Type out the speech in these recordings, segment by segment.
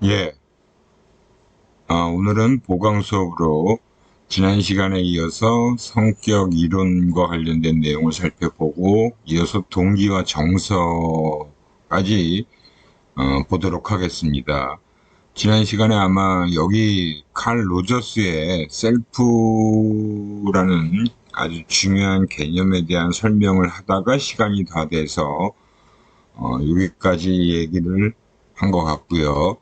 예, 오늘은 보강 수업으로 지난 시간에 이어서 성격 이론과 관련된 내용을 살펴보고 이어서 동기와 정서까지 보도록 하겠습니다. 지난 시간에 아마 여기 칼 로저스의 셀프라는 아주 중요한 개념에 대한 설명을 하다가 시간이 다 돼서 여기까지 얘기를 한 것 같고요.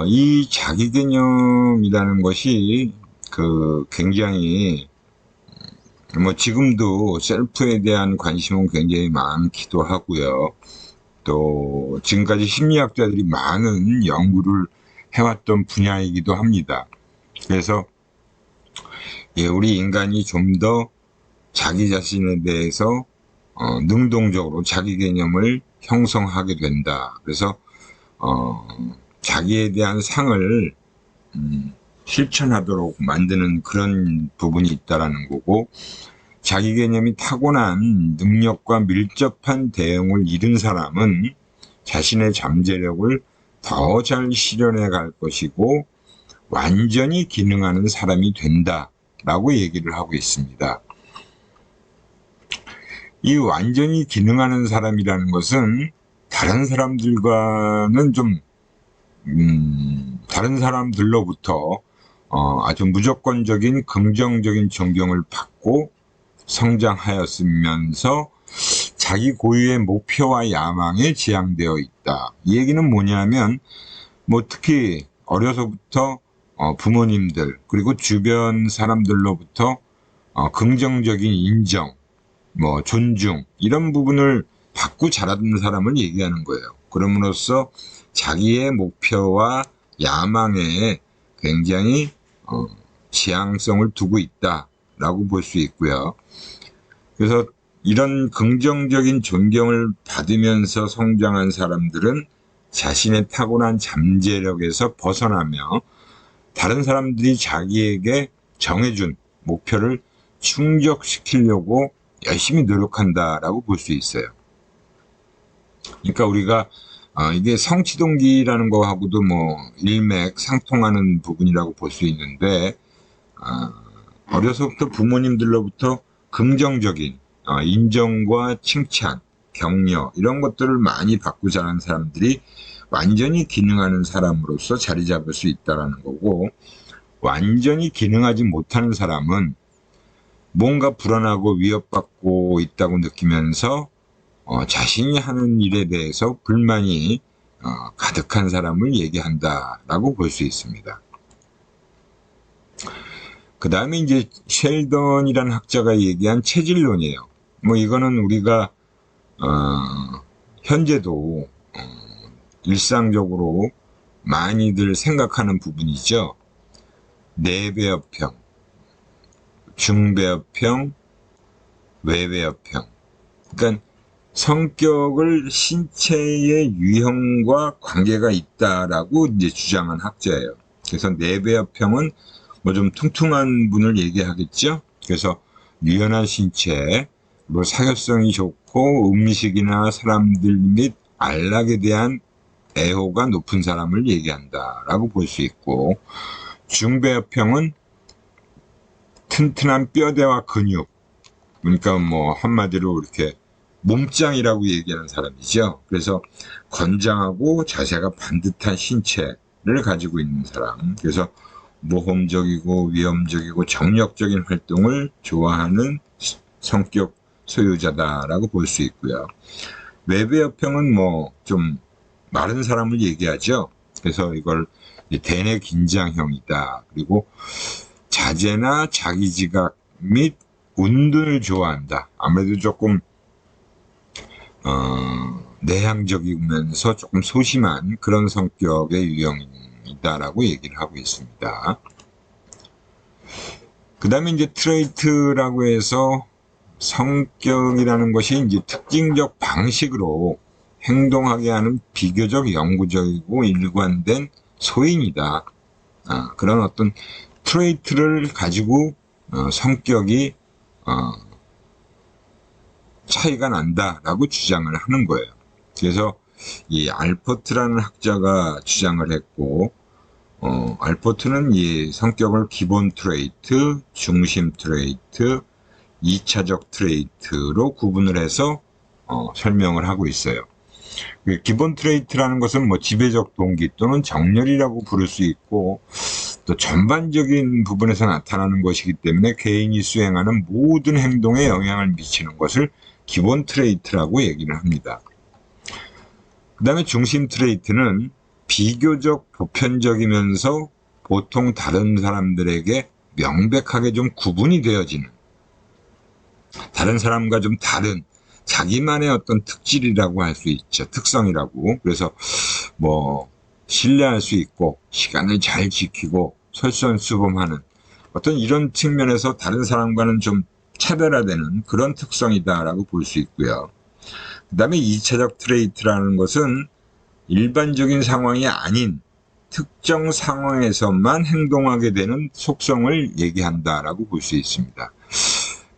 이 자기 개념이라는 것이 굉장히 뭐 지금도 셀프에 대한 관심은 굉장히 많기도 하고요. 또 지금까지 심리학자들이 많은 연구를 해왔던 분야이기도 합니다. 그래서 우리 인간이 좀 더 자기 자신에 대해서 능동적으로 자기 개념을 형성하게 된다. 그래서 자기에 대한 상을 실천하도록 만드는 그런 부분이 있다라는 거고, 자기 개념이 타고난 능력과 밀접한 대응을 잃은 사람은 자신의 잠재력을 더 잘 실현해 갈 것이고 완전히 기능하는 사람이 된다라고 얘기를 하고 있습니다. 이 완전히 기능하는 사람이라는 것은 다른 사람들과는 좀 다른 사람들로부터 아주 무조건적인 긍정적인 존경을 받고 성장하였으면서 자기 고유의 목표와 야망에 지향되어 있다. 이 얘기는 뭐냐면 뭐 특히 어려서부터 부모님들 그리고 주변 사람들로부터 긍정적인 인정, 뭐 존중 이런 부분을 받고 자라는 사람을 얘기하는 거예요. 그럼으로써 자기의 목표와 야망에 굉장히 지향성을 두고 있다라고 볼 수 있고요. 그래서 이런 긍정적인 존경을 받으면서 성장한 사람들은 자신의 타고난 잠재력에서 벗어나며 다른 사람들이 자기에게 정해준 목표를 충족시키려고 열심히 노력한다라고 볼 수 있어요. 그러니까 우리가 이게 성취동기라는 거하고도 뭐 일맥상통하는 부분이라고 볼 수 있는데, 어려서부터 부모님들로부터 긍정적인 인정과 칭찬, 격려 이런 것들을 많이 받고 자란 사람들이 완전히 기능하는 사람으로서 자리 잡을 수 있다는 거고, 완전히 기능하지 못하는 사람은 뭔가 불안하고 위협받고 있다고 느끼면서 자신이 하는 일에 대해서 불만이 가득한 사람을 얘기한다라고 볼 수 있습니다. 그 다음에 이제 셸던이라는 학자가 얘기한 체질론이에요. 뭐 이거는 우리가 현재도 일상적으로 많이들 생각하는 부분이죠. 내배어평, 중배어평, 외배어평. 그러니까 성격을 신체의 유형과 관계가 있다라고 이제 주장한 학자예요. 그래서 내배어평은 뭐 좀 퉁퉁한 분을 얘기하겠죠. 그래서 유연한 신체, 뭐 사교성이 좋고 음식이나 사람들 및 안락에 대한 애호가 높은 사람을 얘기한다라고 볼 수 있고, 중배어평은 튼튼한 뼈대와 근육, 그러니까 뭐 한마디로 이렇게 몸짱이라고 얘기하는 사람이죠. 그래서 건장하고 자세가 반듯한 신체를 가지고 있는 사람. 그래서 모험적이고 위험적이고 정력적인 활동을 좋아하는 성격 소유자다라고 볼 수 있고요. 외배어평은 뭐 좀 마른 사람을 얘기하죠. 그래서 이걸 대뇌 긴장형이다. 그리고 자제나 자기 지각 및 운동을 좋아한다. 아무래도 조금 내향적이면서 조금 소심한 그런 성격의 유형이다라고 얘기를 하고 있습니다. 그 다음에 이제 트레이트라고 해서 성격이라는 것이 이제 특징적 방식으로 행동하게 하는 비교적 영구적이고 일관된 소인이다. 그런 어떤 트레이트를 가지고 성격이 차이가 난다라고 주장을 하는 거예요. 그래서 이 알포트라는 학자가 주장을 했고, 알포트는 이 성격을 기본 트레이트, 중심 트레이트, 2차적 트레이트로 구분을 해서 설명을 하고 있어요. 기본 트레이트라는 것은 뭐 지배적 동기 또는 정렬이라고 부를 수 있고, 또 전반적인 부분에서 나타나는 것이기 때문에 개인이 수행하는 모든 행동에 영향을 미치는 것을 기본 트레이트라고 얘기를 합니다. 그 다음에 중심 트레이트는 비교적 보편적이면서 보통 다른 사람들에게 명백하게 좀 구분이 되어지는, 다른 사람과 좀 다른 자기만의 어떤 특질이라고 할 수 있죠. 특성이라고. 그래서 뭐 신뢰할 수 있고 시간을 잘 지키고 솔선수범하는 어떤 이런 측면에서 다른 사람과는 좀 차별화되는 그런 특성이다라고 볼 수 있고요. 그 다음에 2차적 트레이트라는 것은 일반적인 상황이 아닌 특정 상황에서만 행동하게 되는 속성을 얘기한다라고 볼 수 있습니다.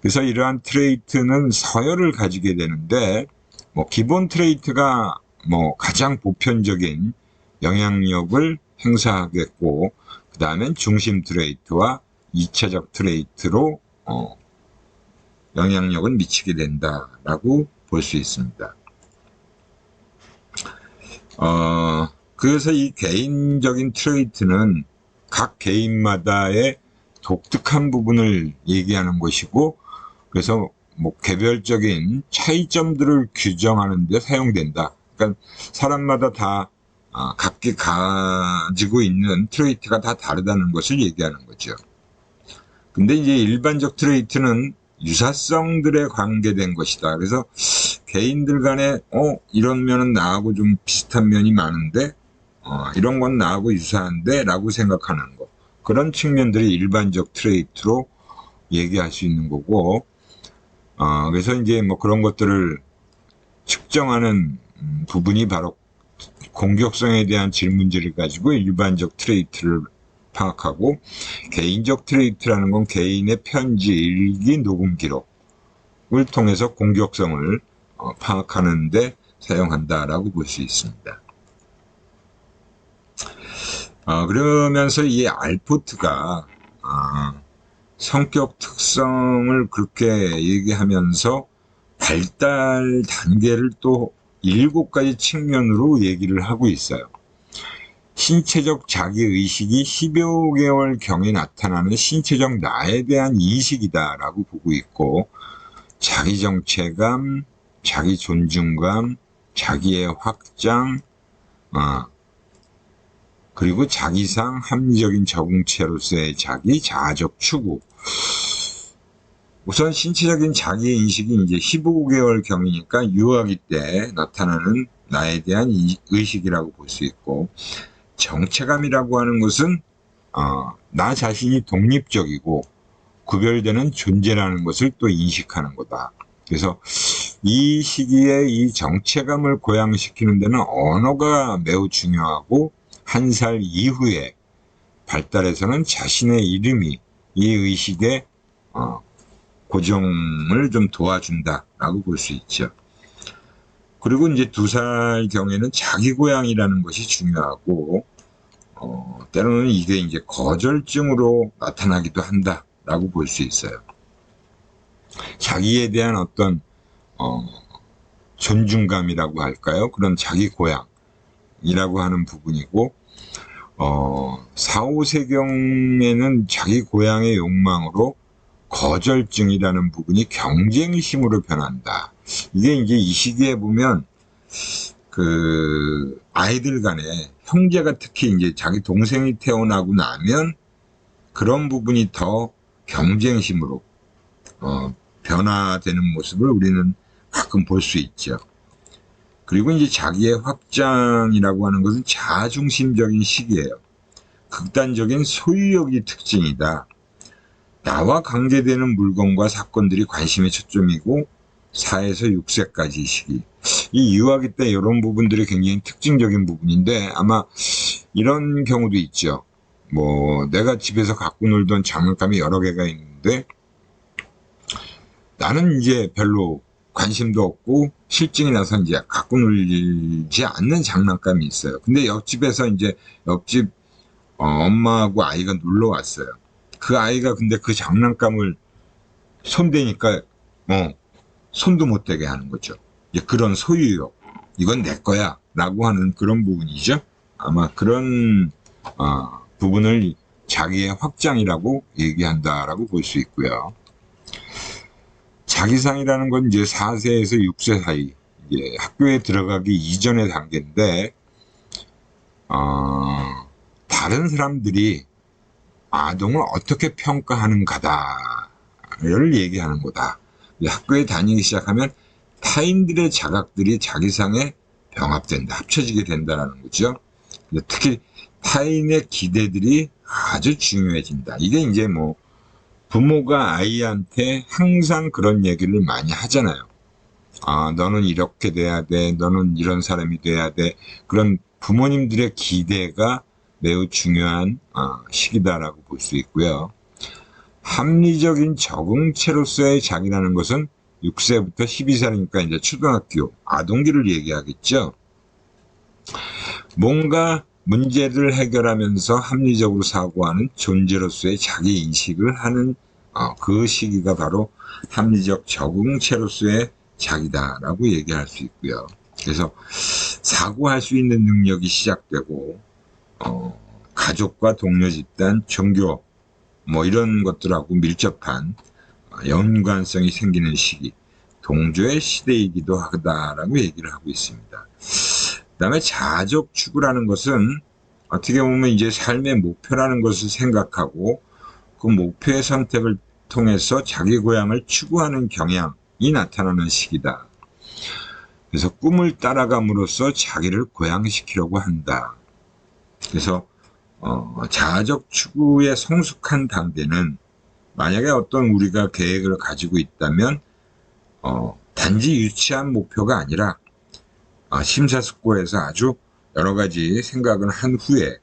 그래서 이러한 트레이트는 서열을 가지게 되는데, 뭐 기본 트레이트가 뭐 가장 보편적인 영향력을 행사하겠고, 그 다음엔 중심 트레이트와 2차적 트레이트로 영향력을 미치게 된다라고 볼 수 있습니다. 그래서 이 개인적인 트레이트는 각 개인마다의 독특한 부분을 얘기하는 것이고, 그래서 뭐 개별적인 차이점들을 규정하는 데 사용된다. 그러니까 사람마다 다 각기 가지고 있는 트레이트가 다 다르다는 것을 얘기하는 거죠. 근데 이제 일반적 트레이트는 유사성들에 관계된 것이다. 그래서 개인들 간에 이런 면은 나하고 좀 비슷한 면이 많은데 이런 건 나하고 유사한데 라고 생각하는 거, 그런 측면들이 일반적 트레이트로 얘기할 수 있는 거고, 그래서 이제 뭐 그런 것들을 측정하는 부분이 바로 공격성에 대한 질문지를 가지고 일반적 트레이트를 파악하고, 개인적 트레이트라는 건 개인의 편지, 일기, 녹음 기록을 통해서 공격성을 파악하는 데 사용한다라고 볼 수 있습니다. 그러면서 이 알포트가 성격 특성을 그렇게 얘기하면서 발달 단계를 또 7가지 측면으로 얘기를 하고 있어요. 신체적 자기의식이 10여 개월 경에 나타나는 신체적 나에 대한 이식이다라고 보고 있고, 자기정체감, 자기존중감, 자기의 확장, 그리고 자기상, 합리적인 적응체로서의 자기, 자아적 추구. 우선 신체적인 자기의 인식이 이제 15개월 경이니까 유아기 때 나타나는 나에 대한 의식이라고 볼 수 있고, 정체감이라고 하는 것은 나 자신이 독립적이고 구별되는 존재라는 것을 또 인식하는 거다. 그래서 이 시기에 이 정체감을 고양시키는 데는 언어가 매우 중요하고, 1살 이후에 발달해서는 자신의 이름이 이 의식의 고정을 좀 도와준다라고 볼 수 있죠. 그리고 이제 2살 경에는 자기 고향이라는 것이 중요하고, 때로는 이게 이제 거절증으로 나타나기도 한다라고 볼 수 있어요. 자기에 대한 어떤 존중감이라고 할까요? 그런 자기 고향이라고 하는 부분이고, 4, 5세경에는 자기 고향의 욕망으로 거절증이라는 부분이 경쟁심으로 변한다. 이게 이제 이 시기에 보면 그 아이들 간에 형제가 특히 이제 자기 동생이 태어나고 나면 그런 부분이 더 경쟁심으로 변화되는 모습을 우리는 가끔 볼 수 있죠. 그리고 이제 자기의 확장이라고 하는 것은 자아중심적인 시기예요. 극단적인 소유욕이 특징이다. 나와 관계되는 물건과 사건들이 관심의 초점이고, 4에서 6세까지 시기. 이 유아기 때 이런 부분들이 굉장히 특징적인 부분인데, 아마 이런 경우도 있죠. 뭐 내가 집에서 갖고 놀던 장난감이 여러 개가 있는데 나는 이제 별로 관심도 없고 실증이 나서 이제 갖고 놀지 않는 장난감이 있어요. 근데 옆집에서 이제 옆집 엄마하고 아이가 놀러 왔어요. 그 아이가 근데 그 장난감을 손대니까 손도 못 대게 하는 거죠. 이제 그런 소유욕, 이건 내 거야 라고 하는 그런 부분이죠. 아마 그런 부분을 자기의 확장이라고 얘기한다라고 볼 수 있고요. 자기상이라는 건 이제 4세에서 6세 사이, 이제 학교에 들어가기 이전의 단계인데, 다른 사람들이 아동을 어떻게 평가하는가다를 얘기하는 거다. 학교에 다니기 시작하면 타인들의 자각들이 자기상에 병합된다, 합쳐지게 된다는 거죠. 특히 타인의 기대들이 아주 중요해진다. 이게 이제 뭐 부모가 아이한테 항상 그런 얘기를 많이 하잖아요. 너는 이렇게 돼야 돼, 너는 이런 사람이 돼야 돼. 그런 부모님들의 기대가 매우 중요한 시기다라고 볼 수 있고요. 합리적인 적응체로서의 자기라는 것은 6세부터 12살이니까 이제 초등학교, 아동기를 얘기하겠죠. 뭔가 문제를 해결하면서 합리적으로 사고하는 존재로서의 자기 인식을 하는 그 시기가 바로 합리적 적응체로서의 자기다라고 얘기할 수 있고요. 그래서 사고할 수 있는 능력이 시작되고 가족과 동료 집단, 종교 뭐 이런 것들하고 밀접한 연관성이 생기는 시기, 동조의 시대이기도 하다라고 얘기를 하고 있습니다. 그 다음에 자족 추구라는 것은 어떻게 보면 이제 삶의 목표라는 것을 생각하고 그 목표의 선택을 통해서 자기 고향을 추구하는 경향이 나타나는 시기다. 그래서 꿈을 따라감으로써 자기를 고양시키려고 한다. 그래서 자아적 추구의 성숙한 단계는 만약에 어떤 우리가 계획을 가지고 있다면 단지 유치한 목표가 아니라 심사숙고해서 아주 여러 가지 생각을 한 후에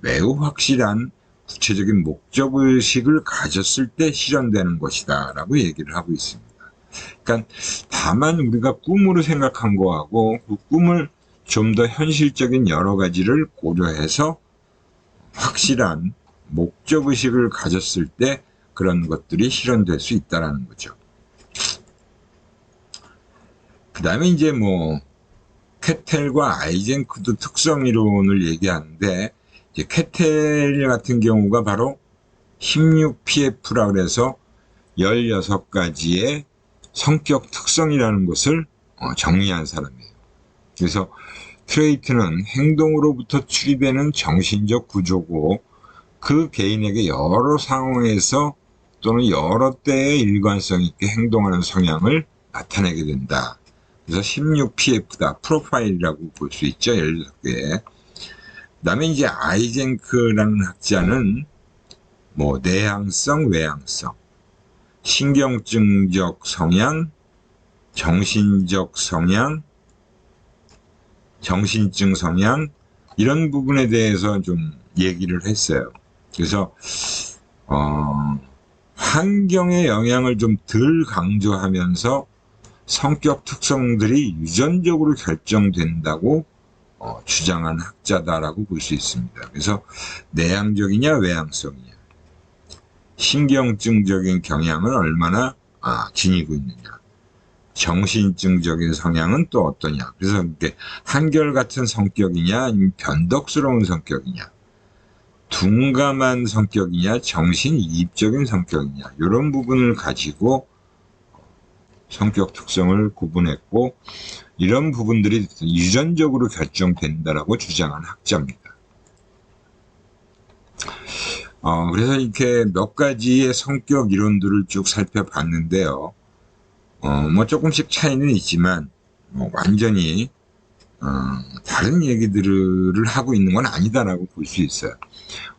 매우 확실한 구체적인 목적의식을 가졌을 때 실현되는 것이다 라고 얘기를 하고 있습니다. 그러니까 다만 우리가 꿈으로 생각한 거하고 그 꿈을 좀 더 현실적인 여러 가지를 고려해서 확실한 목적의식을 가졌을 때 그런 것들이 실현될 수 있다는 거죠. 그 다음에 이제 뭐 케텔과 아이젠크도 특성 이론을 얘기하는데, 이제 케텔 같은 경우가 바로 16PF라 그래서 16가지의 성격 특성이라는 것을 정리한 사람이에요. 그래서 트레이트는 행동으로부터 추리되는 정신적 구조고 그 개인에게 여러 상황에서 또는 여러 때에 일관성 있게 행동하는 성향을 나타내게 된다. 그래서 16PF다. 프로파일이라고 볼 수 있죠. 16개. 그 다음에 이제 아이젠크라는 학자는 뭐 내향성, 외향성, 신경증적 성향, 정신적 성향, 정신증 성향, 이런 부분에 대해서 좀 얘기를 했어요. 그래서 환경의 영향을 좀 덜 강조하면서 성격 특성들이 유전적으로 결정된다고 주장한 학자다라고 볼 수 있습니다. 그래서 내향적이냐 외향성이냐, 신경증적인 경향을 얼마나 지니고 있느냐, 정신증적인 성향은 또 어떠냐. 그래서 이게 한결같은 성격이냐 아니면 변덕스러운 성격이냐, 둔감한 성격이냐 정신이입적인 성격이냐, 이런 부분을 가지고 성격 특성을 구분했고, 이런 부분들이 유전적으로 결정된다라고 주장한 학자입니다. 그래서 이렇게 몇 가지의 성격 이론들을 쭉 살펴봤는데요. 뭐 조금씩 차이는 있지만 완전히 다른 얘기들을 하고 있는 건 아니다라고 볼 수 있어요.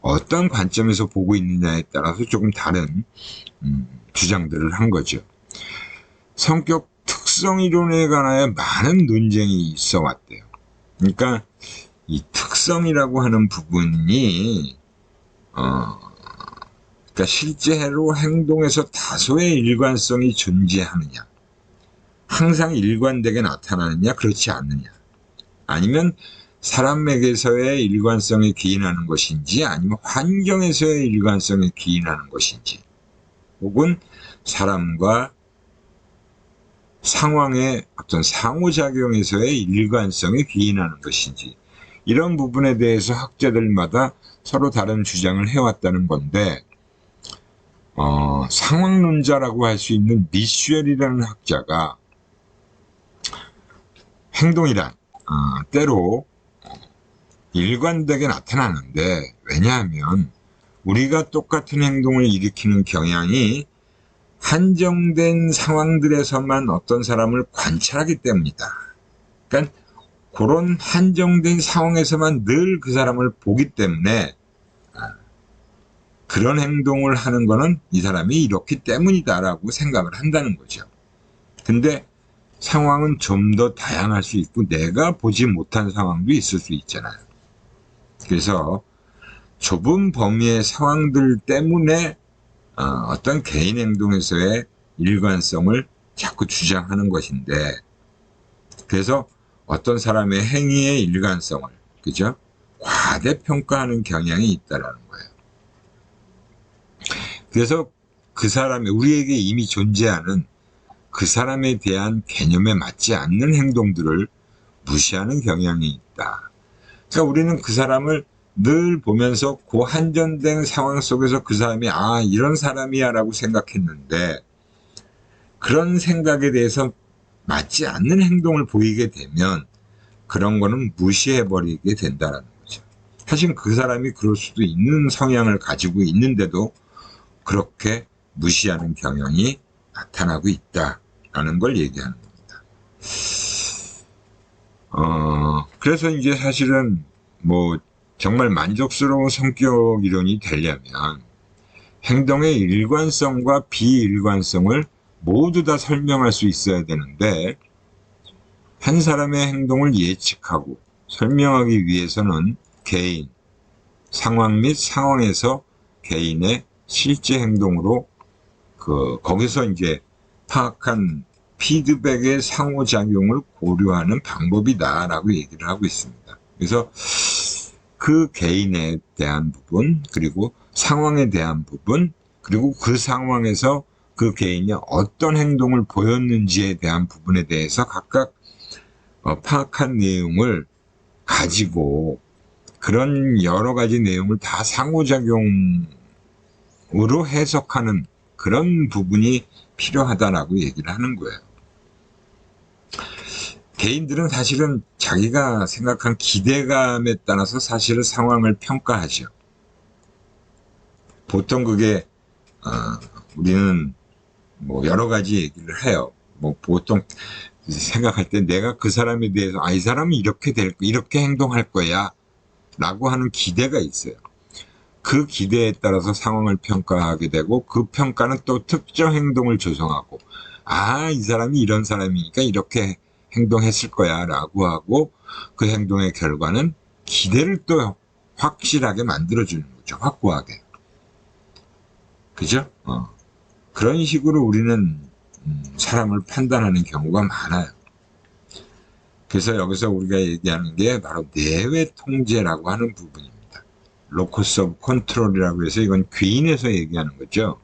어떤 관점에서 보고 있느냐에 따라서 조금 다른 주장들을 한 거죠. 성격 특성 이론에 관하여 많은 논쟁이 있어 왔대요. 그러니까 이 특성이라고 하는 부분이 그러니까 실제로 행동에서 다소의 일관성이 존재하느냐, 항상 일관되게 나타나느냐, 그렇지 않느냐. 아니면 사람에게서의 일관성에 기인하는 것인지, 아니면 환경에서의 일관성에 기인하는 것인지, 혹은 사람과 상황의 어떤 상호작용에서의 일관성에 기인하는 것인지, 이런 부분에 대해서 학자들마다 서로 다른 주장을 해왔다는 건데, 상황론자라고 할 수 있는 미쉐리라는 학자가 행동이란 때로 일관되게 나타나는데, 왜냐하면 우리가 똑같은 행동을 일으키는 경향이 한정된 상황들에서만 어떤 사람을 관찰하기 때문이다. 그러니까 그런 한정된 상황에서만 늘 그 사람을 보기 때문에 그런 행동을 하는 거는 이 사람이 이렇기 때문이다라고 생각을 한다는 거죠. 근데 상황은 좀 더 다양할 수 있고 내가 보지 못한 상황도 있을 수 있잖아요. 그래서 좁은 범위의 상황들 때문에 어떤 개인 행동에서의 일관성을 자꾸 주장하는 것인데, 그래서 어떤 사람의 행위의 일관성을, 그죠? 과대평가하는 경향이 있다라는 거예요. 그래서 그 사람의, 우리에게 이미 존재하는 그 사람에 대한 개념에 맞지 않는 행동들을 무시하는 경향이 있다. 그러니까 우리는 그 사람을 늘 보면서 그 한정된 상황 속에서 그 사람이 이런 사람이야 라고 생각했는데, 그런 생각에 대해서 맞지 않는 행동을 보이게 되면 그런 거는 무시해버리게 된다는 거죠. 사실 그 사람이 그럴 수도 있는 성향을 가지고 있는데도 그렇게 무시하는 경향이 나타나고 있다라는 걸 얘기하는 겁니다. 그래서 이제 사실은 정말 만족스러운 성격 이론이 되려면 행동의 일관성과 비일관성을 모두 다 설명할 수 있어야 되는데, 한 사람의 행동을 예측하고 설명하기 위해서는 개인, 상황 및 상황에서 개인의 실제 행동으로 거기서 이제 파악한 피드백의 상호작용을 고려하는 방법이다라고 얘기를 하고 있습니다. 그래서 그 개인에 대한 부분, 그리고 상황에 대한 부분, 그리고 그 상황에서 그 개인이 어떤 행동을 보였는지에 대한 부분에 대해서 각각 파악한 내용을 가지고 그런 여러 가지 내용을 다 상호작용으로 해석하는 그런 부분이 필요하다라고 얘기를 하는 거예요. 개인들은 사실은 자기가 생각한 기대감에 따라서 사실은 상황을 평가하죠. 보통 그게 우리는 여러 가지 얘기를 해요. 보통 생각할 때 내가 그 사람에 대해서 이 사람이 이렇게 행동할 거야 라고 하는 기대가 있어요. 그 기대에 따라서 상황을 평가하게 되고, 그 평가는 또 특정 행동을 조성하고, 이 사람이 이런 사람이니까 이렇게 행동했을 거야 라고 하고, 그 행동의 결과는 기대를 또 확실하게 만들어주는 거죠. 확고하게. 그죠? 그런 식으로 우리는 사람을 판단하는 경우가 많아요. 그래서 여기서 우리가 얘기하는 게 바로 내외 통제라고 하는 부분입니다. 로커스 오브 컨트롤이라고 해서 이건 귀인에서 얘기하는 거죠.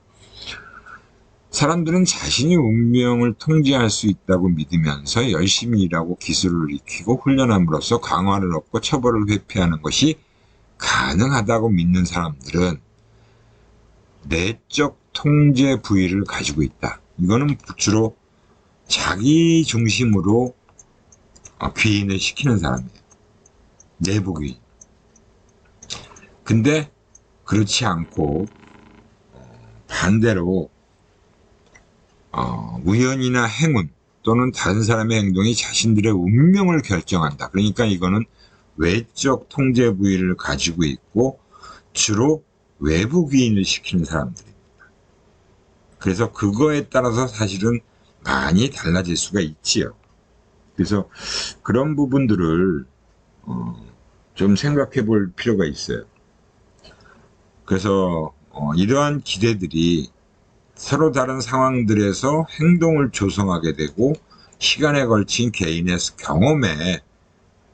사람들은 자신이 운명을 통제할 수 있다고 믿으면서 열심히 일하고 기술을 익히고 훈련함으로써 강화를 얻고 처벌을 회피하는 것이 가능하다고 믿는 사람들은 내적 통제 부위를 가지고 있다. 이거는 주로 자기 중심으로 귀인을 시키는 사람이에요. 내부 귀인. 근데 그렇지 않고 반대로 우연이나 행운 또는 다른 사람의 행동이 자신들의 운명을 결정한다. 그러니까 이거는 외적 통제 부위를 가지고 있고 주로 외부 귀인을 시키는 사람들입니다. 그래서 그거에 따라서 사실은 많이 달라질 수가 있지요. 그래서 그런 부분들을 좀 생각해 볼 필요가 있어요. 그래서 이러한 기대들이 서로 다른 상황들에서 행동을 조성하게 되고, 시간에 걸친 개인의 경험에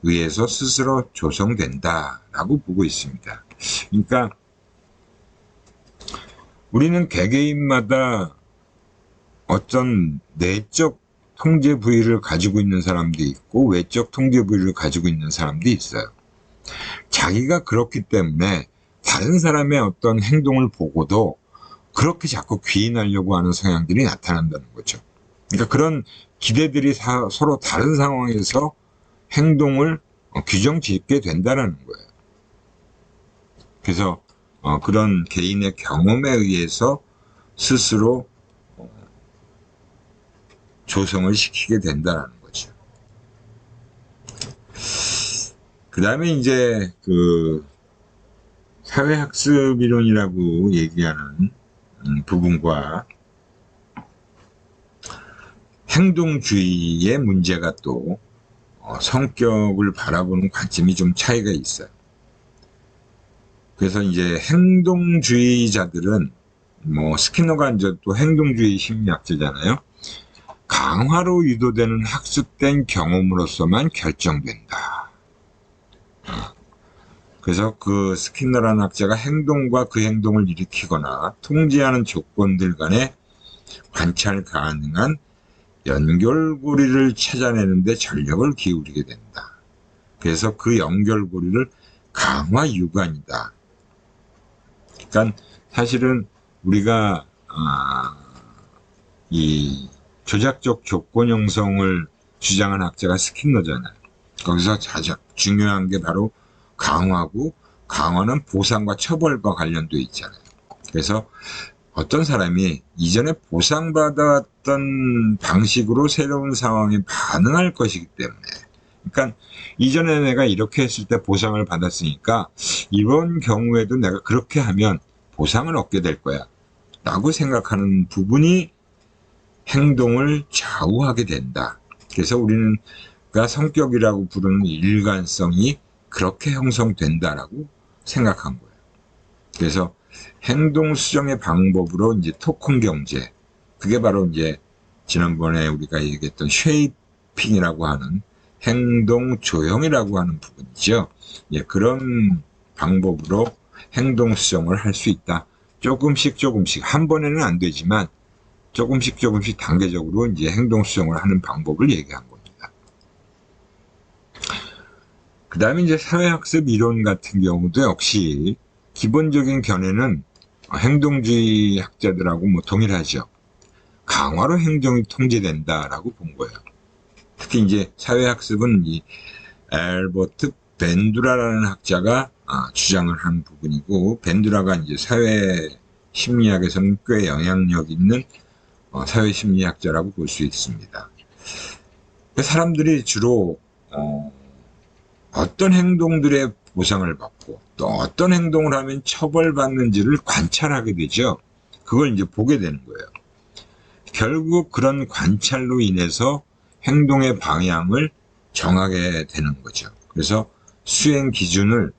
의해서 스스로 조성된다라고 보고 있습니다. 그러니까 우리는 개개인마다 어떤 내적 통제 부위를 가지고 있는 사람도 있고 외적 통제 부위를 가지고 있는 사람도 있어요. 자기가 그렇기 때문에 다른 사람의 어떤 행동을 보고도 그렇게 자꾸 귀인하려고 하는 성향들이 나타난다는 거죠. 그러니까 그런 기대들이 서로 다른 상황에서 행동을 규정 짓게 된다는 거예요. 그래서 그런 개인의 경험에 의해서 스스로 조성을 시키게 된다는 거죠. 그 다음에 이제 그 사회학습 이론이라고 얘기하는 부분과 행동주의의 문제가 또 성격을 바라보는 관점이 좀 차이가 있어요. 그래서 이제 행동주의자들은 뭐 스키너가 이제 또 행동주의 심리학자잖아요. 강화로 유도되는 학습된 경험으로서만 결정된다. 그래서 그 스키너라는 학자가 행동과 그 행동을 일으키거나 통제하는 조건들 간의 관찰 가능한 연결고리를 찾아내는 데 전력을 기울이게 된다. 그래서 그 연결고리를 강화 유관이다. 그러니까 사실은 우리가 이 조작적 조건 형성을 주장한 학자가 스킨너잖아요. 거기서 가장 중요한 게 바로 강화고, 강화는 보상과 처벌과 관련되어 있잖아요. 그래서 어떤 사람이 이전에 보상받았던 방식으로 새로운 상황에 반응할 것이기 때문에, 그러니까 이전에 내가 이렇게 했을 때 보상을 받았으니까 이번 경우에도 내가 그렇게 하면 보상을 얻게 될 거야 라고 생각하는 부분이 행동을 좌우하게 된다. 그래서 우리는 그 성격이라고 부르는 일관성이 그렇게 형성된다라고 생각한 거예요. 그래서 행동 수정의 방법으로 이제 토큰 경제, 그게 바로 이제 지난번에 우리가 얘기했던 쉐이핑이라고 하는 행동 조형이라고 하는 부분이죠. 예, 그런 방법으로 행동 수정을 할 수 있다. 조금씩 한 번에는 안 되지만 조금씩 단계적으로 이제 행동 수정을 하는 방법을 얘기한 겁니다. 그 다음에 이제 사회학습 이론 같은 경우도 역시 기본적인 견해는 행동주의 학자들하고 뭐 동일하죠. 강화로 행동이 통제된다라고 본 거예요. 특히 이제 사회학습은 이 앨버트 벤두라라는 학자가 주장을 한 부분이고, 벤두라가 이제 사회 심리학에서는 꽤 영향력 있는 사회심리학자라고 볼 수 있습니다. 사람들이 주로 어떤 행동들의 보상을 받고 또 어떤 행동을 하면 처벌받는지를 관찰하게 되죠. 그걸 이제 보게 되는 거예요. 결국 그런 관찰로 인해서 행동의 방향을 정하게 되는 거죠. 그래서 수행 기준을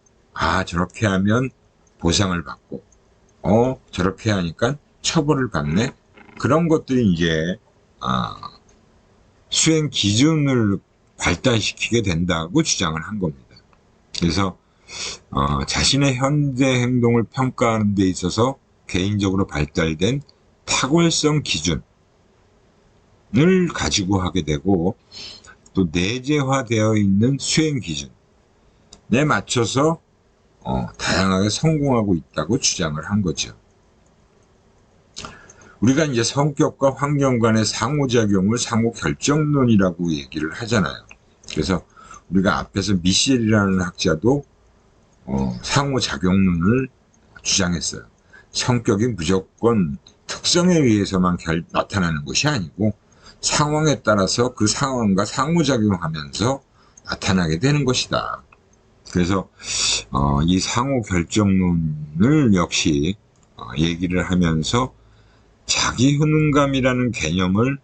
저렇게 하면 보상을 받고 저렇게 하니까 처벌을 받네. 그런 것들이 이제 수행 기준을 발달시키게 된다고 주장을 한 겁니다. 그래서 자신의 현재 행동을 평가하는 데 있어서 개인적으로 발달된 탁월성 기준을 가지고 하게 되고, 또 내재화되어 있는 수행 기준에 맞춰서 다양하게 성공하고 있다고 주장을 한 거죠. 우리가 이제 성격과 환경 간의 상호작용을 상호결정론이라고 얘기를 하잖아요. 그래서 우리가 앞에서 미셸이라는 학자도 상호작용론을 주장했어요. 성격이 무조건 특성에 의해서만 나타나는 것이 아니고 상황에 따라서 그 상황과 상호작용하면서 나타나게 되는 것이다. 그래서 이 상호결정론을 역시 얘기를 하면서 자기효능감이라는 개념을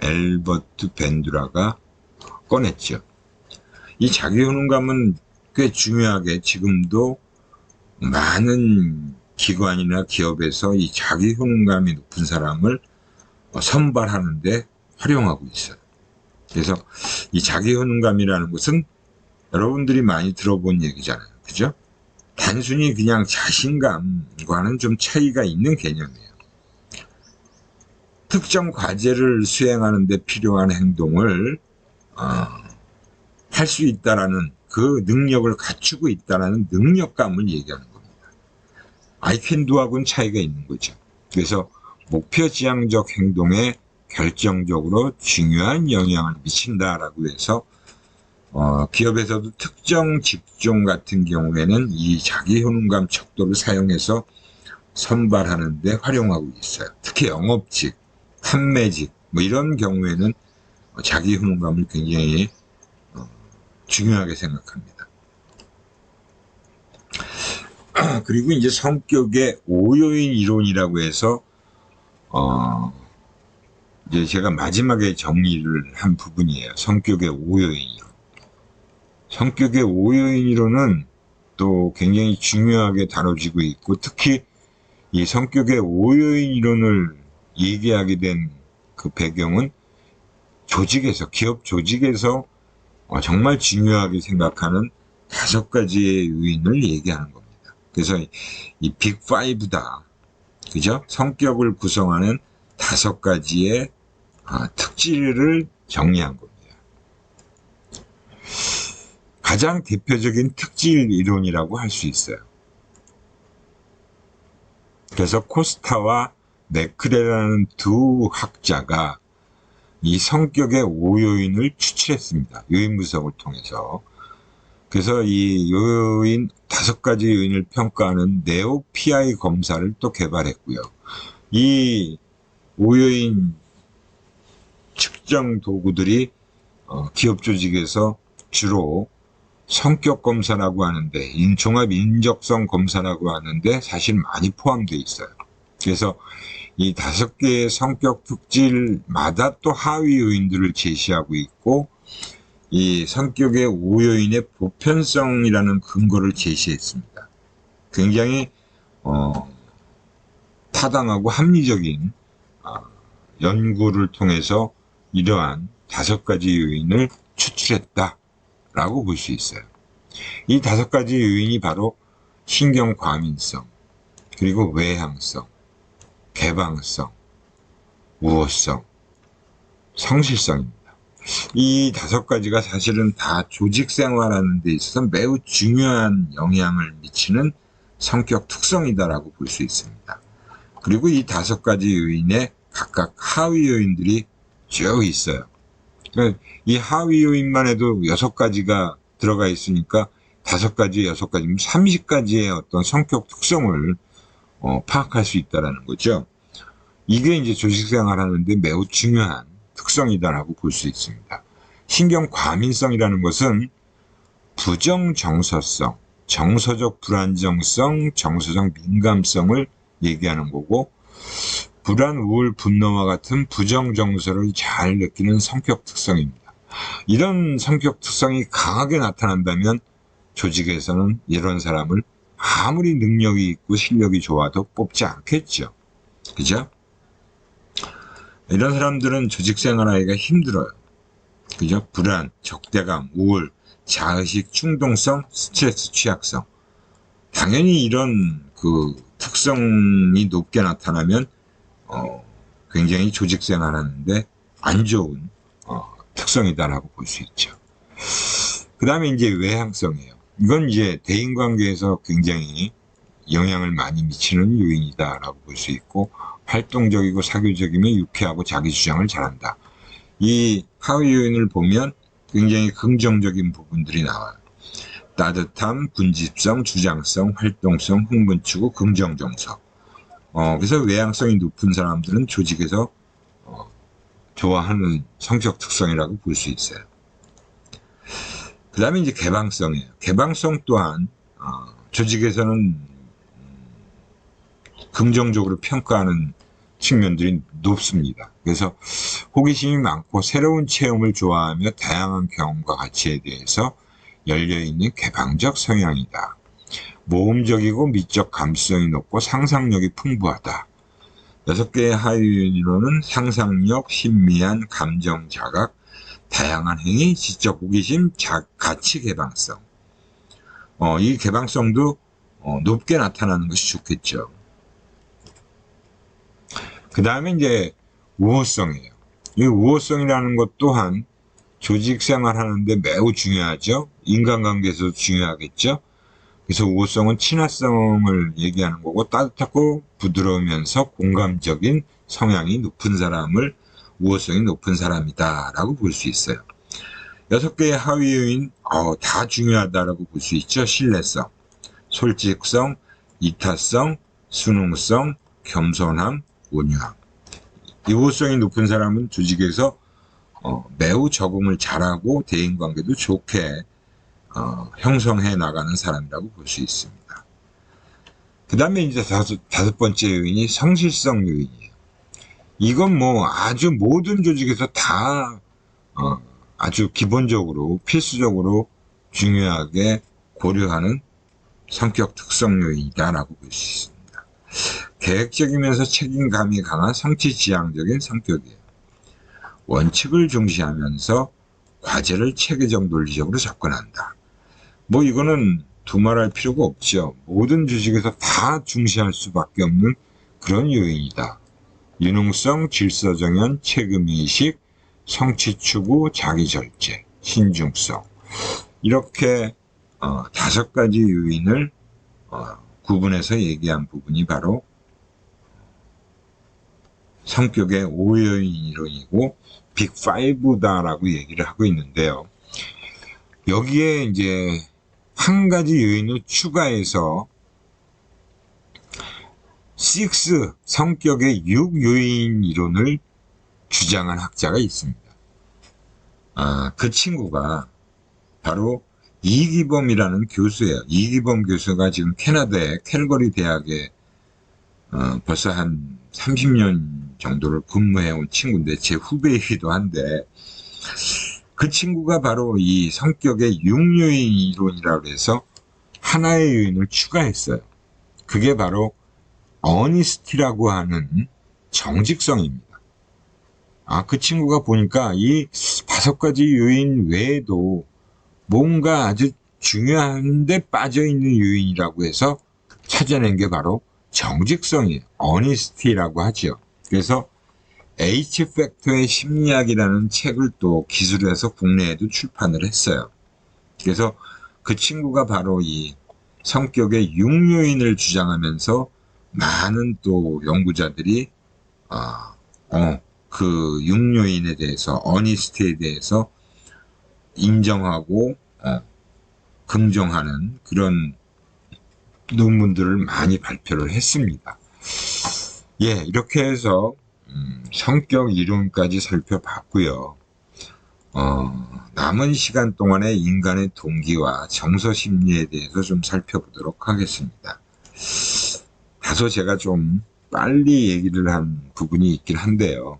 앨버트 벤두라가 꺼냈죠. 이 자기효능감은 꽤 중요하게 지금도 많은 기관이나 기업에서 이 자기효능감이 높은 사람을 선발하는데 활용하고 있어요. 그래서 이 자기효능감이라는 것은 여러분들이 많이 들어본 얘기잖아요. 그죠? 단순히 그냥 자신감과는 좀 차이가 있는 개념이에요. 특정 과제를 수행하는 데 필요한 행동을 할 수 있다라는 그 능력을 갖추고 있다라는 능력감을 얘기하는 겁니다. I can do하고는 차이가 있는 거죠. 그래서 목표 지향적 행동에 결정적으로 중요한 영향을 미친다라고 해서 기업에서도 특정 직종 같은 경우에는 이 자기효능감 척도를 사용해서 선발하는 데 활용하고 있어요. 특히 영업직, 판매직 뭐 이런 경우에는 자기효능감을 굉장히 중요하게 생각합니다. 그리고 이제 성격의 5요인 이론이라고 해서 이제 제가 마지막에 정리를 한 부분이에요. 성격의 5요인 이론. 성격의 5요인 이론은 또 굉장히 중요하게 다뤄지고 있고, 특히 이 성격의 5요인 이론을 얘기하게 된 그 배경은 조직에서, 기업 조직에서 정말 중요하게 생각하는 5가지의 요인을 얘기하는 겁니다. 그래서 이 빅5다. 그죠? 성격을 구성하는 5가지의 특질을 정리한 겁니다. 가장 대표적인 특질 이론이라고 할 수 있어요. 그래서 코스타와 메크레라는 두 학자가 이 성격의 5요인을 추출했습니다. 요인 분석을 통해서. 그래서 이 요인 5가지 요인을 평가하는 네오 PI 검사를 또 개발했고요. 이 5요인 측정 도구들이 기업 조직에서 주로 성격 검사라고 하는데, 종합 인적성 검사라고 하는데 사실 많이 포함되어 있어요. 그래서 이 5개의 성격 특질마다 또 하위 요인들을 제시하고 있고, 이 성격의 5요인의 보편성이라는 근거를 제시했습니다. 굉장히 타당하고 합리적인 연구를 통해서 이러한 5가지 요인을 추출했다라고 볼 수 있어요. 이 5가지 요인이 바로 신경 과민성, 그리고 외향성, 개방성, 우호성, 성실성입니다. 이 5가지가 사실은 다 조직 생활하는 데 있어서 매우 중요한 영향을 미치는 성격 특성이다라고 볼 수 있습니다. 그리고 이 5가지 요인에 각각 하위 요인들이 쭉 있어요. 그러니까 이 하위 요인만 해도 6가지가 들어가 있으니까 5가지, 6가지, 30가지의 어떤 성격 특성을 파악할 수 있다는 거죠. 이게 이제 조직생활 하는데 매우 중요한 특성이다라고 볼 수 있습니다. 신경 과민성이라는 것은 부정정서성, 정서적 불안정성, 정서적 민감성을 얘기하는 거고, 불안, 우울, 분노와 같은 부정정서를 잘 느끼는 성격 특성입니다. 이런 성격 특성이 강하게 나타난다면 조직에서는 이런 사람을 아무리 능력이 있고 실력이 좋아도 뽑지 않겠죠. 그죠? 이런 사람들은 조직 생활하기가 힘들어요. 그죠? 불안, 적대감, 우울, 자의식, 충동성, 스트레스 취약성. 당연히 이런 그 특성이 높게 나타나면 굉장히 조직 생활하는데 안 좋은 특성이다라고 볼 수 있죠. 그 다음에 이제 외향성이에요. 이건 이제 대인관계에서 굉장히 영향을 많이 미치는 요인이다라고 볼 수 있고, 활동적이고 사교적이며 유쾌하고 자기 주장을 잘한다. 이 하위 요인을 보면 굉장히 긍정적인 부분들이 나와요. 따뜻함, 군집성, 주장성, 활동성, 흥분추구, 긍정정서. 그래서 외향성이 높은 사람들은 조직에서 좋아하는 성격 특성이라고 볼 수 있어요. 그 다음에 이제 개방성이에요. 개방성 또한 조직에서는 긍정적으로 평가하는 측면들이 높습니다. 그래서 호기심이 많고 새로운 체험을 좋아하며 다양한 경험과 가치에 대해서 열려있는 개방적 성향이다. 모험적이고 미적 감수성이 높고 상상력이 풍부하다. 6개의 하위 요인으로는 상상력, 신미한 감정 자각, 다양한 행위, 지적 호기심, 가치 개방성. 이 개방성도 높게 나타나는 것이 좋겠죠. 그 다음에 이제 우호성이에요. 이 우호성이라는 것 또한 조직 생활 하는데 매우 중요하죠. 인간관계에서도 중요하겠죠. 그래서 우호성은 친화성을 얘기하는 거고, 따뜻하고 부드러우면서 공감적인 성향이 높은 사람을 우호성이 높은 사람이다 라고 볼 수 있어요. 6개의 하위 요인 다 중요하다라고 볼 수 있죠. 신뢰성, 솔직성, 이타성, 순응성, 겸손함, 온유함. 이 우호성이 높은 사람은 조직에서 매우 적응을 잘하고 대인관계도 좋게 형성해 나가는 사람이라고 볼 수 있습니다. 그 다음에 이제 다섯 번째 요인이 성실성 요인이에요. 이건 뭐 아주 모든 조직에서 다 아주 기본적으로 필수적으로 중요하게 고려하는 성격 특성 요인이다라고 볼 수 있습니다. 계획적이면서 책임감이 강한 성취지향적인 성격이에요. 원칙을 중시하면서 과제를 체계적 논리적으로 접근한다. 뭐 이거는 두말할 필요가 없죠. 모든 조직에서 다 중시할 수밖에 없는 그런 요인이다. 유능성, 질서정연, 책임의식, 성취추구, 자기절제, 신중성. 이렇게 5가지 요인을 구분해서 얘기한 부분이 바로 성격의 5요인 이론이고 빅5다라고 얘기를 하고 있는데요. 여기에 이제 한 가지 요인을 추가해서 6 성격의 6요인 이론을 주장한 학자가 있습니다. 그 친구가 바로 이기범이라는 교수예요. 이기범 교수가 지금 캐나다의 캘거리 대학에 벌써 한 30년 정도를 근무해온 친구인데 제 후배이기도 한데, 그 친구가 바로 이 성격의 6요인 이론이라고 해서 하나의 요인을 추가했어요. 그게 바로 어니스티라고 하는 정직성입니다. 그 친구가 보니까 이 5가지 요인 외에도 뭔가 아주 중요한데 빠져있는 요인이라고 해서 찾아낸 게 바로 정직성이에요. 어니스티라고 하죠. 그래서 H팩터의 심리학이라는 책을 또 기술해서 국내에도 출판을 했어요. 그래서 그 친구가 바로 이 성격의 6요인을 주장하면서 많은 또 연구자들이 그 6요인에 대해서, 어니스티에 대해서 인정하고 긍정하는 그런 논문들을 많이 발표를 했습니다. 예, 이렇게 해서 성격 이론까지 살펴봤고요. 남은 시간 동안에 인간의 동기와 정서 심리에 대해서 좀 살펴보도록 하겠습니다. 다소 제가 좀 빨리 얘기를 한 부분이 있긴 한데요.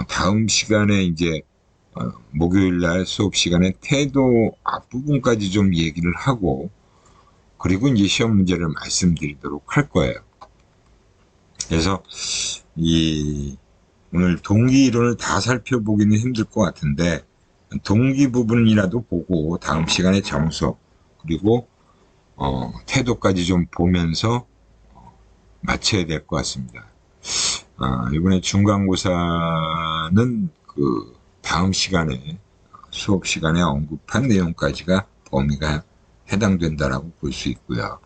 다음 시간에 이제 목요일날 수업 시간에 태도 앞부분까지 좀 얘기를 하고, 그리고 이제 시험 문제를 말씀드리도록 할 거예요. 그래서 오늘 동기 이론을 다 살펴보기는 힘들 것 같은데, 동기 부분이라도 보고 다음 시간에 정서 그리고 태도까지 좀 보면서 마쳐야 될 것 같습니다. 이번에 중간고사는 그 다음 시간에 수업 시간에 언급한 내용까지가 범위가 해당된다라고 볼 수 있고요.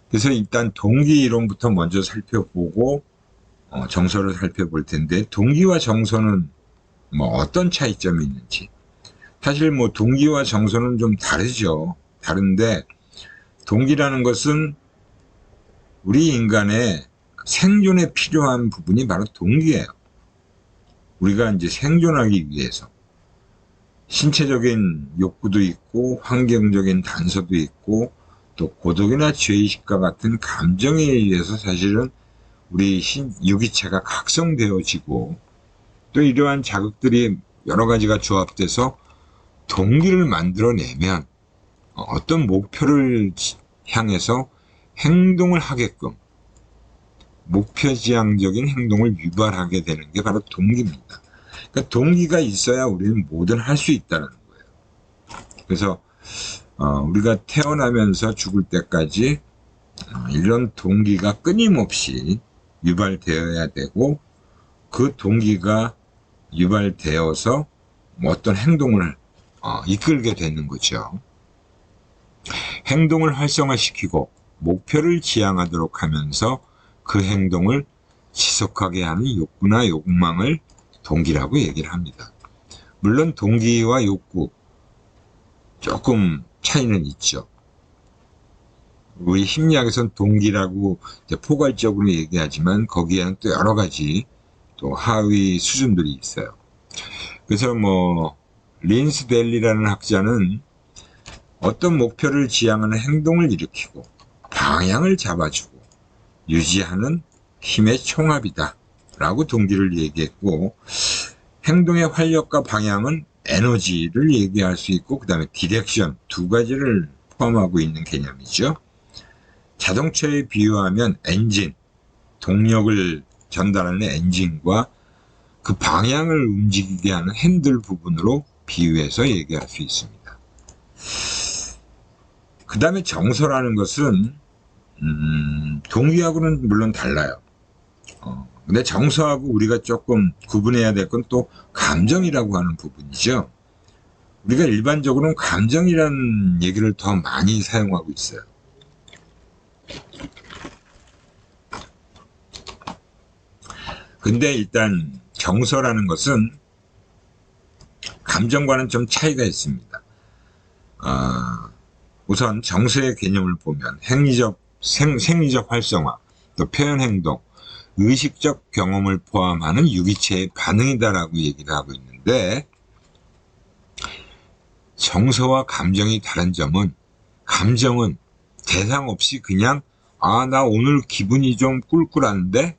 그래서 일단 동기 이론부터 먼저 살펴보고 정서를 살펴볼 텐데, 동기와 정서는 뭐 어떤 차이점이 있는지. 사실 뭐 동기와 정서는 좀 다르죠. 다른데 동기라는 것은 우리 인간의 생존에 필요한 부분이 바로 동기예요. 우리가 이제 생존하기 위해서 신체적인 욕구도 있고 환경적인 단서도 있고 또 고독이나 죄의식과 같은 감정에 의해서 사실은 우리 유기체가 각성되어지고, 또 이러한 자극들이 여러 가지가 조합돼서 동기를 만들어내면 어떤 목표를 향해서 행동을 하게끔, 목표지향적인 행동을 유발하게 되는 게 바로 동기입니다. 그러니까 동기가 있어야 우리는 뭐든 할 수 있다는 거예요. 그래서 우리가 태어나면서 죽을 때까지 이런 동기가 끊임없이 유발되어야 되고, 그 동기가 유발되어서 어떤 행동을 이끌게 되는 거죠. 행동을 활성화시키고 목표를 지향하도록 하면서 그 행동을 지속하게 하는 욕구나 욕망을 동기라고 얘기를 합니다. 물론 동기와 욕구 조금 차이는 있죠. 우리 심리학에서는 동기라고 포괄적으로 얘기하지만 거기에는 또 여러 가지 또 하위 수준들이 있어요. 그래서 린스 델리라는 학자는 어떤 목표를 지향하는 행동을 일으키고 방향을 잡아주고 유지하는 힘의 총합이다 라고 동기를 얘기했고, 행동의 활력과 방향은 에너지를 얘기할 수 있고, 그 다음에 디렉션, 두 가지를 포함하고 있는 개념이죠. 자동차에 비유하면 엔진, 동력을 전달하는 엔진과 그 방향을 움직이게 하는 핸들 부분으로 비유해서 얘기할 수 있습니다. 그 다음에 정서라는 것은 동기하고는 물론 달라요. 근데 정서하고 우리가 조금 구분해야 될 건 또 감정이라고 하는 부분이죠. 우리가 일반적으로는 감정이라는 얘기를 더 많이 사용하고 있어요. 근데 일단 정서라는 것은 감정과는 좀 차이가 있습니다. 우선 정서의 개념을 보면 생리적 활성화, 또 표현 행동, 의식적 경험을 포함하는 유기체의 반응이다라고 얘기를 하고 있는데, 정서와 감정이 다른 점은, 감정은 대상 없이 그냥 나 오늘 기분이 좀 꿀꿀한데,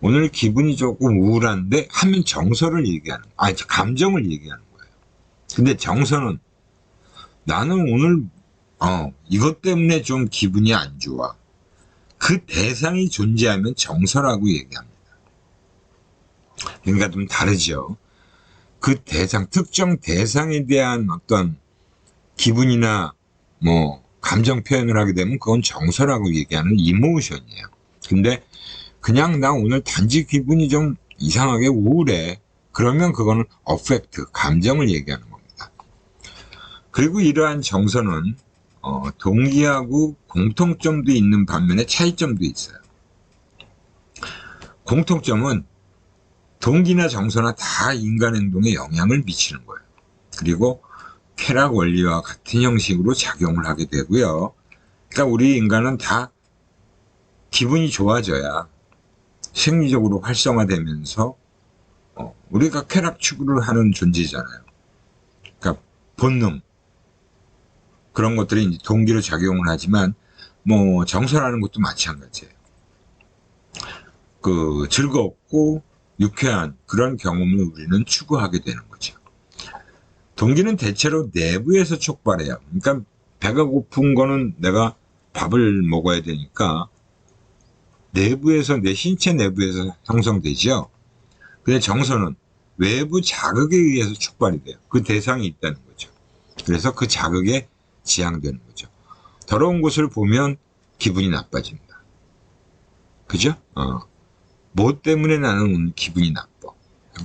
오늘 기분이 조금 우울한데 하면 정서를 얘기하는, 감정을 얘기하는 거예요. 근데 정서는 나는 오늘 이것 때문에 좀 기분이 안 좋아. 그 대상이 존재하면 정서라고 얘기합니다. 그러니까 좀 다르죠. 그 대상, 특정 대상에 대한 어떤 기분이나 감정 표현을 하게 되면 그건 정서라고 얘기하는 이모션이에요. 근데 그냥 나 오늘 단지 기분이 좀 이상하게 우울해. 그러면 그거는 어펙트, 감정을 얘기하는 겁니다. 그리고 이러한 정서는 동기하고 공통점도 있는 반면에 차이점도 있어요. 공통점은 동기나 정서나 다 인간 행동에 영향을 미치는 거예요. 그리고 쾌락 원리와 같은 형식으로 작용을 하게 되고요. 그러니까 우리 인간은 다 기분이 좋아져야 생리적으로 활성화되면서 우리가 쾌락 추구를 하는 존재잖아요. 그러니까 본능, 그런 것들이 이제 동기로 작용을 하지만 정서라는 것도 마찬가지예요. 그 즐겁고 유쾌한 그런 경험을 우리는 추구하게 되는 거죠. 동기는 대체로 내부에서 촉발해요. 그러니까 배가 고픈 거는 내가 밥을 먹어야 되니까 내부에서, 내 신체 내부에서 형성되죠. 근데 정서는 외부 자극에 의해서 촉발이 돼요. 그 대상이 있다는 거죠. 그래서 그 자극에 지향되는 거죠. 더러운 곳을 보면 기분이 나빠집니다. 그죠? 뭐 때문에 나는 오늘 기분이 나빠?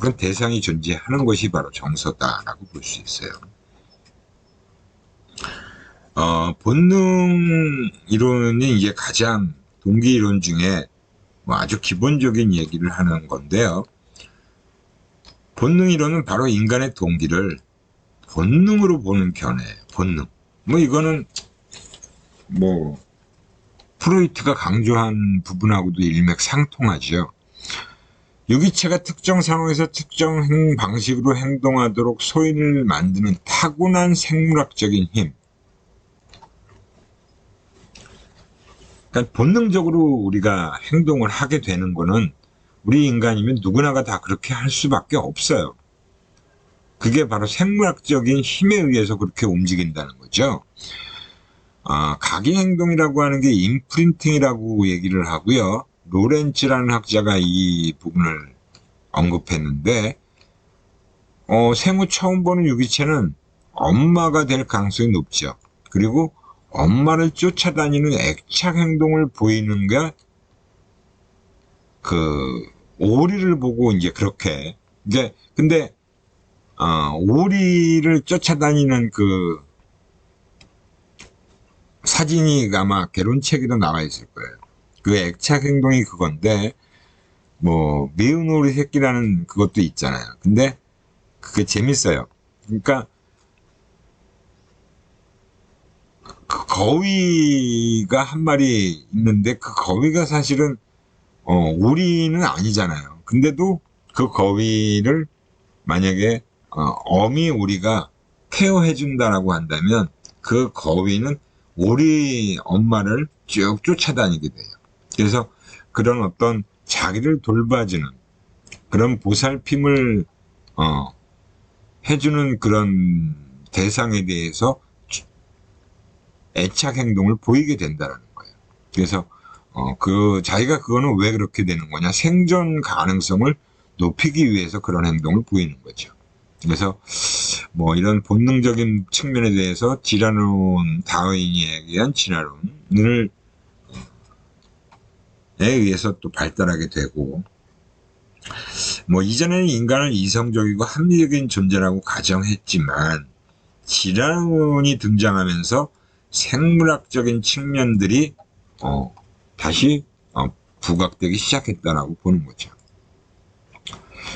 그런 대상이 존재하는 것이 바로 정서다라고 볼 수 있어요. 본능 이론이 이제 가장 동기 이론 중에 아주 기본적인 얘기를 하는 건데요. 본능 이론은 바로 인간의 동기를 본능으로 보는 견해예요. 본능. 이거는 프로이트가 강조한 부분하고도 일맥상통하죠. 유기체가 특정 상황에서 특정 방식으로 행동하도록 소인을 만드는 타고난 생물학적인 힘. 그러니까 본능적으로 우리가 행동을 하게 되는 거는 우리 인간이면 누구나가 다 그렇게 할 수밖에 없어요. 그게 바로 생물학적인 힘에 의해서 그렇게 움직인다는 거죠. 각인행동이라고 하는 게 임프린팅이라고 얘기를 하고요. 로렌츠라는 학자가 이 부분을 언급했는데, 생후 처음 보는 유기체는 엄마가 될 가능성이 높죠. 그리고 엄마를 쫓아다니는 애착 행동을 보이는 게 오리를 보고 이제 그렇게 이제 근데 오리를 쫓아다니는 사진이 아마 개론책에도 나와 있을 거예요. 그 애착 행동이 그건데 뭐 미운 오리 새끼라는 그것도 있잖아요. 근데 그게 재밌어요. 그러니까 그 거위가 한 마리 있는데 그 거위가 사실은 오리는 아니잖아요. 근데도 그 거위를 만약에 어미 오리가 케어해 준다라고 한다면 그 거위는 오리 엄마를 쭉 쫓아다니게 돼요. 그래서 그런 어떤 자기를 돌봐주는 그런 보살핌을 해주는 그런 대상에 대해서 애착 행동을 보이게 된다는 거예요. 그래서 자기가 그거는 왜 그렇게 되는 거냐, 생존 가능성을 높이기 위해서 그런 행동을 보이는 거죠. 그래서 뭐 이런 본능적인 측면에 대해서 다윈이 얘기한 진화론을 의해서 또 발달하게 되고, 뭐 이전에는 인간을 이성적이고 합리적인 존재라고 가정했지만 진화론이 등장하면서 생물학적인 측면들이 다시 부각되기 시작했다라고 보는 거죠.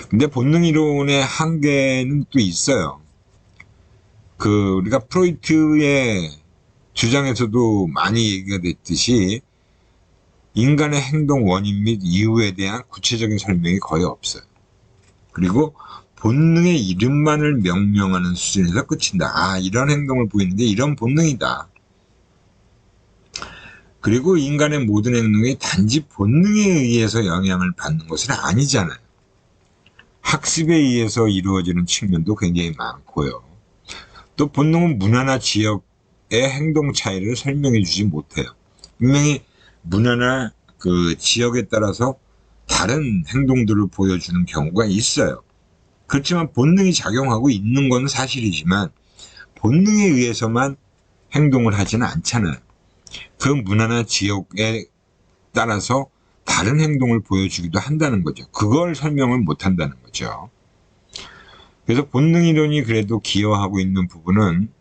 근데 본능 이론의 한계는 또 있어요. 우리가 프로이트의 주장에서도 많이 얘기가 됐듯이 인간의 행동 원인 및 이유에 대한 구체적인 설명이 거의 없어요. 그리고 본능의 이름만을 명명하는 수준에서 끝인다. 이런 행동을 보이는 게 이런 본능이다. 그리고 인간의 모든 행동이 단지 본능에 의해서 영향을 받는 것은 아니잖아요. 학습에 의해서 이루어지는 측면도 굉장히 많고요. 또 본능은 문화나 지역의 행동 차이를 설명해 주지 못해요. 분명히 문화나 그 지역에 따라서 다른 행동들을 보여주는 경우가 있어요. 그렇지만 본능이 작용하고 있는 건 사실이지만 본능에 의해서만 행동을 하지는 않잖아요. 그 문화나 지역에 따라서 다른 행동을 보여주기도 한다는 거죠. 그걸 설명을 못 한다는 거죠. 그래서 본능 이론이 그래도 기여하고 있는 부분은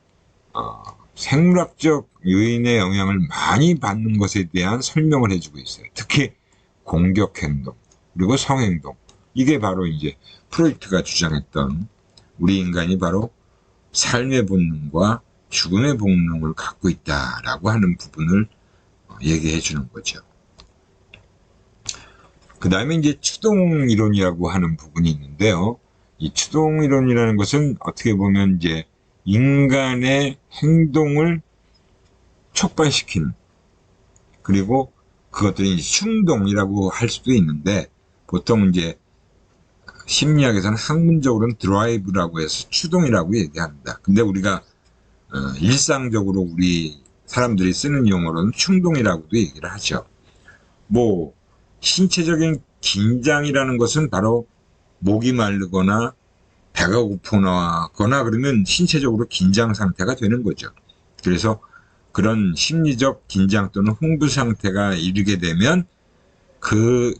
생물학적 요인의 영향을 많이 받는 것에 대한 설명을 해주고 있어요. 특히 공격 행동 그리고 성행동, 이게 바로 이제 프로이트가 주장했던 우리 인간이 바로 삶의 본능과 죽음의 본능을 갖고 있다라고 하는 부분을 얘기해 주는 거죠. 그 다음에 이제 추동 이론이라고 하는 부분이 있는데요. 이 추동 이론이라는 것은 어떻게 보면 이제 인간의 행동을 촉발시키는, 그리고 그것들이 이제 충동이라고 할 수도 있는데, 보통 이제 심리학에서는 학문적으로는 드라이브라고 해서 추동이라고 얘기합니다. 근데 우리가 일상적으로 우리 사람들이 쓰는 용어로는 충동이라고도 얘기를 하죠. 뭐 신체적인 긴장이라는 것은 바로 목이 마르거나 배가 고프거나 그러면 신체적으로 긴장 상태가 되는 거죠. 그래서 그런 심리적 긴장 또는 흥분 상태가 이르게 되면 그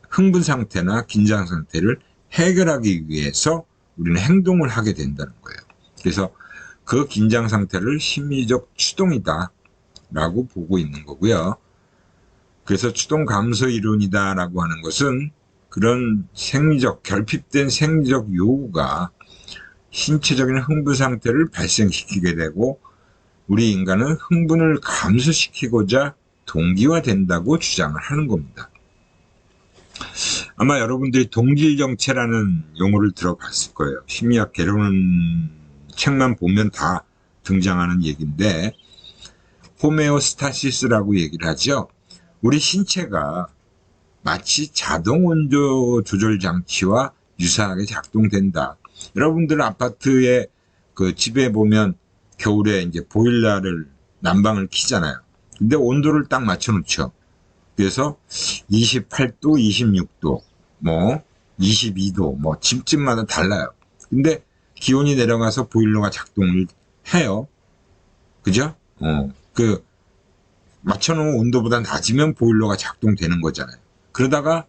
흥분 상태나 긴장 상태를 해결하기 위해서 우리는 행동을 하게 된다는 거예요. 그래서 그 긴장 상태를 심리적 추동이다 라고 보고 있는 거고요. 그래서 추동 감소 이론이다라고 하는 것은 그런 결핍된 생리적 요구가 신체적인 흥분 상태를 발생시키게 되고 우리 인간은 흥분을 감소시키고자 동기화된다고 주장을 하는 겁니다. 아마 여러분들이 동질정체라는 용어를 들어봤을 거예요. 심리학 개론 책만 보면 다 등장하는 얘기인데, 호메오스타시스라고 얘기를 하죠. 우리 신체가 마치 자동 온도 조절 장치와 유사하게 작동된다. 여러분들 아파트에 그 집에 보면 겨울에 이제 보일러를 난방을 켜잖아요. 근데 온도를 딱 맞춰 놓죠. 그래서 28도, 26도, 뭐 22도, 뭐 집집마다 달라요. 근데 기온이 내려가서 보일러가 작동을 해요. 그죠? 맞춰놓은 온도보다 낮으면 보일러가 작동되는 거잖아요. 그러다가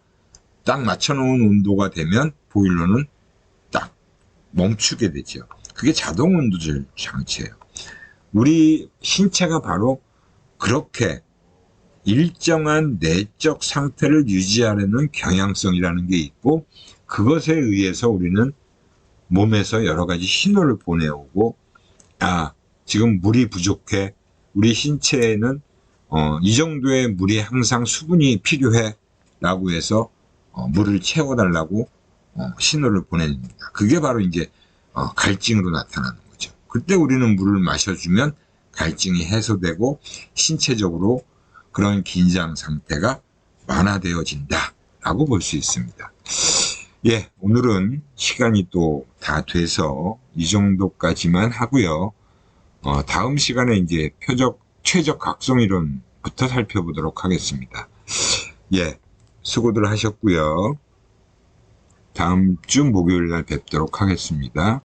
딱 맞춰놓은 온도가 되면 보일러는 딱 멈추게 되죠. 그게 자동 온도 조절 장치예요. 우리 신체가 바로 그렇게 일정한 내적 상태를 유지하려는 경향성이라는 게 있고, 그것에 의해서 우리는 몸에서 여러 가지 신호를 보내오고, 지금 물이 부족해. 우리 신체에는 이 정도의 물이 항상 수분이 필요해 라고 해서 물을 채워달라고 신호를 보냅니다. 그게 바로 이제 갈증으로 나타나는 거죠. 그때 우리는 물을 마셔주면 갈증이 해소되고 신체적으로 그런 긴장 상태가 완화되어진다 라고 볼 수 있습니다. 예, 오늘은 시간이 또 다 돼서 이 정도까지만 하고요. 다음 시간에 이제 최적 각성 이론부터 살펴보도록 하겠습니다. 예, 수고들 하셨고요. 다음 주 목요일 날 뵙도록 하겠습니다.